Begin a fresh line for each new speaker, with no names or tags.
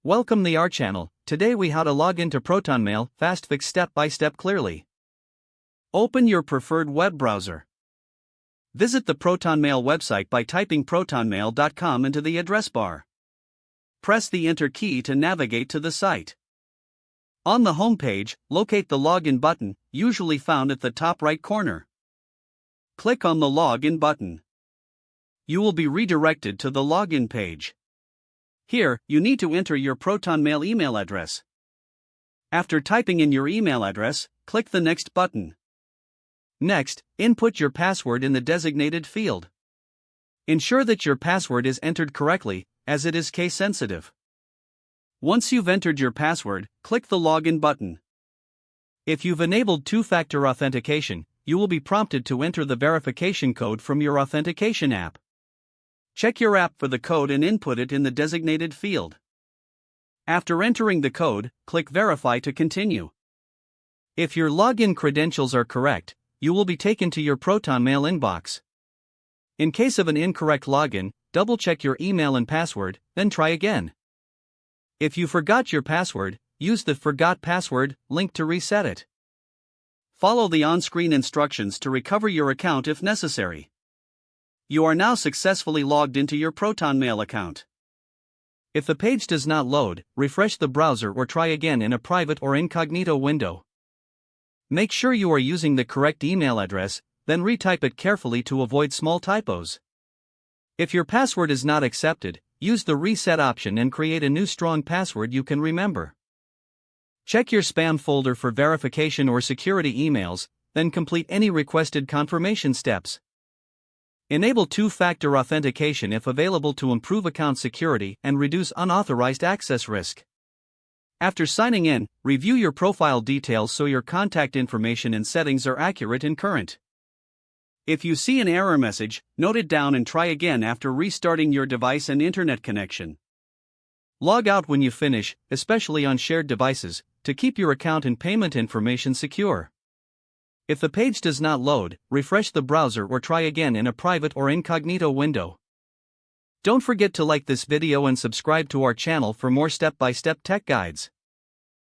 Welcome to our channel. Today we how to log into ProtonMail, fast fix step by step clearly. Open your preferred web browser. Visit the ProtonMail website by typing protonmail.com into the address bar. Press the Enter key to navigate to the site. On the home page, locate the Login button, usually found at the top right corner. Click on the Login button. You will be redirected to the Login page. Here, you need to enter your ProtonMail email address. After typing in your email address, click the Next button. Next, input your password in the designated field. Ensure that your password is entered correctly, as it is case sensitive. Once you've entered your password, click the Login button. If you've enabled two-factor authentication, you will be prompted to enter the verification code from your authentication app. Check your app for the code and input it in the designated field. After entering the code, click Verify to continue. If your login credentials are correct, you will be taken to your ProtonMail inbox. In case of an incorrect login, double-check your email and password, then try again. If you forgot your password, use the Forgot Password link to reset it. Follow the on-screen instructions to recover your account if necessary. You are now successfully logged into your ProtonMail account. If the page does not load, refresh the browser or try again in a private or incognito window. Make sure you are using the correct email address, then retype it carefully to avoid small typos. If your password is not accepted, use the Reset option and create a new strong password you can remember. Check your spam folder for verification or security emails, then complete any requested confirmation steps. Enable two-factor authentication if available to improve account security and reduce unauthorized access risk. After signing in, review your profile details so your contact information and settings are accurate and current. If you see an error message, note it down and try again after restarting your device and internet connection. Log out when you finish, especially on shared devices, to keep your account and payment information secure. If the page does not load, refresh the browser or try again in a private or incognito window. Don't forget to like this video and subscribe to our channel for more step-by-step tech guides.